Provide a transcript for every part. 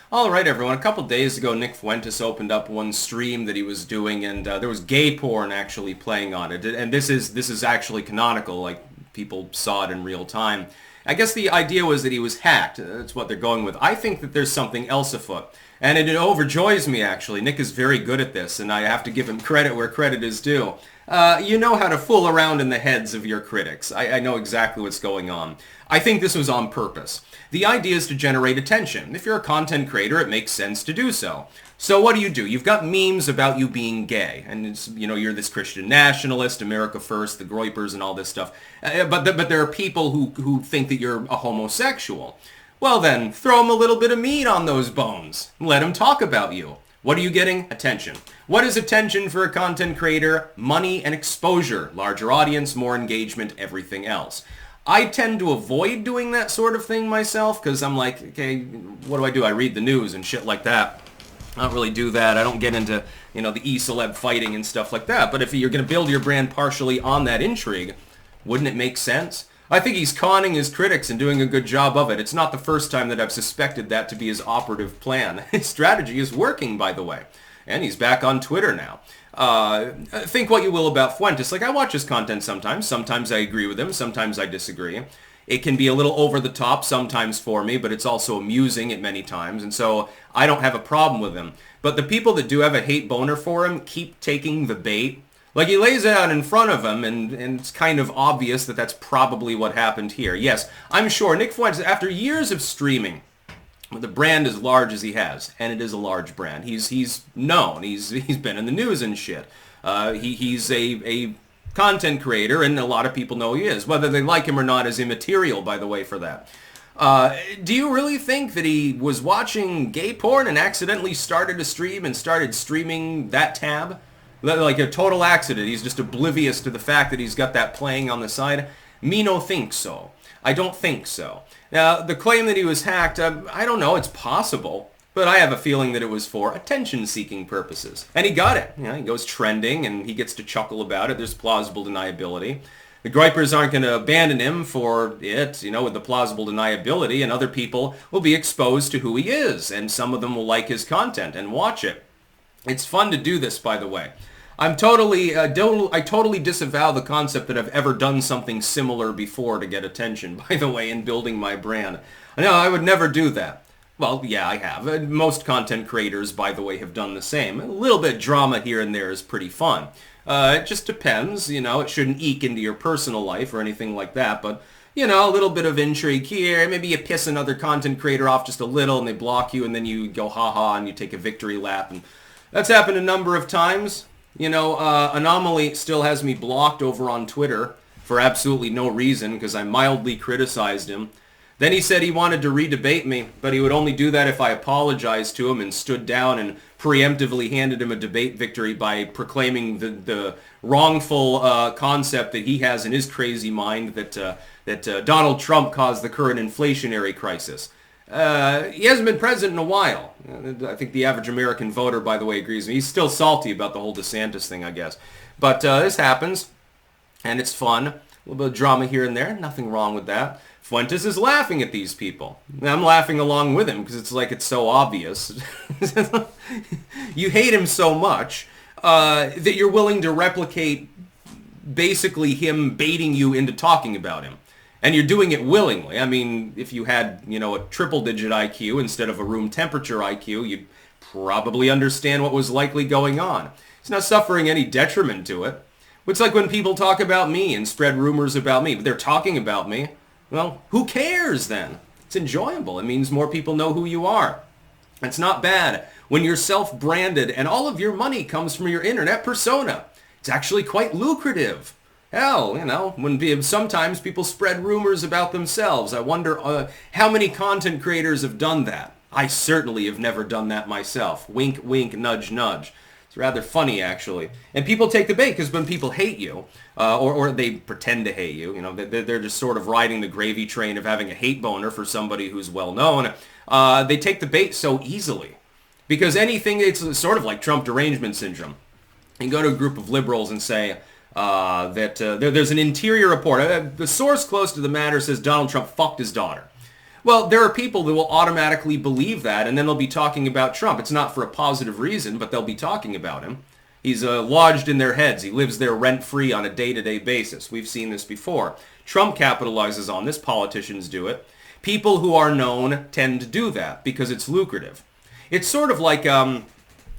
All right, everyone. A couple days ago, Nick Fuentes opened up one stream that he was doing, and there was gay porn actually playing on it. And this is actually canonical, like people saw it in real time. I guess the idea was that he was hacked. That's what they're going with. I think that there's something else afoot. And it overjoys me, actually. Nick is very good at this, and I have to give him credit where credit is due. You know how to fool around in the heads of your critics. I know exactly what's going on. I think this was on purpose. The idea is to generate attention. If you're a content creator, it makes sense to do so. So what do? You've got memes about you being gay, and you're this Christian nationalist, America First, the Groypers, and all this stuff. But there are people who think that you're a homosexual. Well then, throw them a little bit of meat on those bones. Let them talk about you. What are you getting? Attention. What is attention for a content creator? Money and exposure. Larger audience, more engagement, everything else. I tend to avoid doing that sort of thing myself because I'm like, okay, what do? I read the news and shit like that. I don't really do that. I don't get into, the e-celeb fighting and stuff like that. But if you're going to build your brand partially on that intrigue, wouldn't it make sense? I think he's conning his critics and doing a good job of it. It's not the first time that I've suspected that to be his operative plan. His strategy is working, by the way. And he's back on Twitter now. Think what you will about Fuentes. Like, I watch his content sometimes. Sometimes I agree with him. Sometimes I disagree. It can be a little over the top sometimes for me, but it's also amusing at many times. And so I don't have a problem with him. But the people that do have a hate boner for him keep taking the bait. Like, he lays it out in front of him, and it's kind of obvious that that's probably what happened here. Yes, I'm sure Nick Fuentes, after years of streaming, with a brand as large as he has, and it is a large brand, he's known, he's been in the news and shit. He's a content creator, and a lot of people know he is. Whether they like him or not is immaterial, by the way, for that. Do you really think that he was watching gay porn and accidentally started a stream and started streaming that tab? Like a total accident. He's just oblivious to the fact that he's got that playing on the side. Me no think so. I don't think so. Now, the claim that he was hacked, I don't know. It's possible. But I have a feeling that it was for attention-seeking purposes. And he got it. He goes trending, and he gets to chuckle about it. There's plausible deniability. The Groypers aren't going to abandon him for it, with the plausible deniability, and other people will be exposed to who he is, and some of them will like his content and watch it. It's fun to do this, by the way. I totally disavow the concept that I've ever done something similar before to get attention, by the way, in building my brand. No, I would never do that. Well, yeah, I have. Most content creators, by the way, have done the same. A little bit of drama here and there is pretty fun. It just depends, it shouldn't eke into your personal life or anything like that, but, a little bit of intrigue here. Maybe you piss another content creator off just a little and they block you, and then you go ha-ha and you take a victory lap, and that's happened a number of times. Anomaly still has me blocked over on Twitter for absolutely no reason because I mildly criticized him. Then he said he wanted to re-debate me, but he would only do that if I apologized to him and stood down and preemptively handed him a debate victory by proclaiming the wrongful concept that he has in his crazy mind that Donald Trump caused the current inflationary crisis. He hasn't been president in a while. I think the average American voter, by the way, agrees with me. He's still salty about the whole DeSantis thing, I guess. But this happens, and it's fun. A little bit of drama here and there. Nothing wrong with that. Fuentes is laughing at these people. And I'm laughing along with him because it's so obvious. You hate him so much that you're willing to replicate basically him baiting you into talking about him. And you're doing it willingly. I mean, if you had, a triple-digit IQ instead of a room temperature IQ, you'd probably understand what was likely going on. He's not suffering any detriment to it. It's like when people talk about me and spread rumors about me, but they're talking about me. Well, who cares then? It's enjoyable. It means more people know who you are. It's not bad when you're self-branded and all of your money comes from your internet persona. It's actually quite lucrative. Hell, when sometimes people spread rumors about themselves. I wonder how many content creators have done that. I certainly have never done that myself. Wink, wink, nudge, nudge. It's rather funny, actually. And people take the bait because when people hate you, or they pretend to hate you, they're just sort of riding the gravy train of having a hate boner for somebody who's well known. They take the bait so easily. Because anything, it's sort of like Trump derangement syndrome. You can go to a group of liberals and say, there's an interior report. The source close to the matter says Donald Trump fucked his daughter. Well, there are people that will automatically believe that, and then they'll be talking about Trump. It's not for a positive reason, but they'll be talking about him. He's lodged in their heads. He lives there rent-free on a day-to-day basis. We've seen this before. Trump capitalizes on this. Politicians do it. People who are known tend to do that because it's lucrative. It's sort of like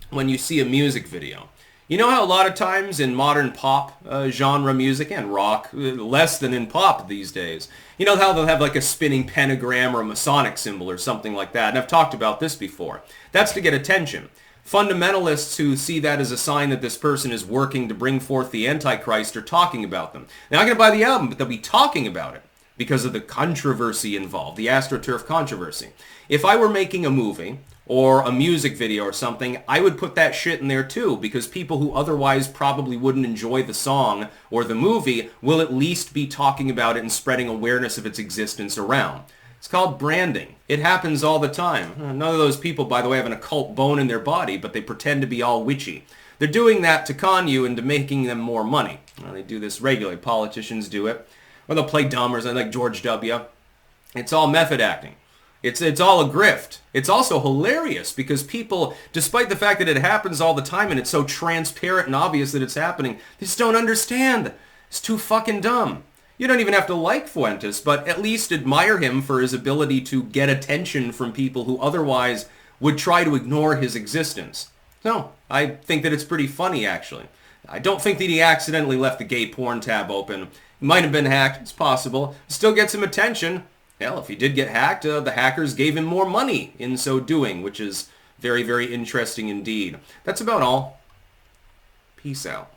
when you see a music video. You know how a lot of times in modern pop genre music and rock, less than in pop these days, you know how they'll have like a spinning pentagram or a Masonic symbol or something like that. And I've talked about this before. That's to get attention. Fundamentalists who see that as a sign that this person is working to bring forth the Antichrist are talking about them. They're not going to buy the album, but they'll be talking about it because of the controversy involved, the AstroTurf controversy. If I were making a movie or a music video or something, I would put that shit in there too, because people who otherwise probably wouldn't enjoy the song or the movie will at least be talking about it and spreading awareness of its existence around. It's called branding. It happens all the time. None of those people, by the way, have an occult bone in their body, but they pretend to be all witchy. They're doing that to con you into making them more money. Well, they do this regularly. Politicians do it. Or they'll play dumb or something like George W. It's all method acting. It's all a grift. It's also hilarious because people, despite the fact that it happens all the time and it's so transparent and obvious that it's happening, they just don't understand. It's too fucking dumb. You don't even have to like Fuentes, but at least admire him for his ability to get attention from people who otherwise would try to ignore his existence. No, I think that it's pretty funny, actually. I don't think that he accidentally left the gay porn tab open. It might have been hacked. It's possible. Still gets him attention. Hell, if he did get hacked, the hackers gave him more money in so doing, which is very, very interesting indeed. That's about all. Peace out.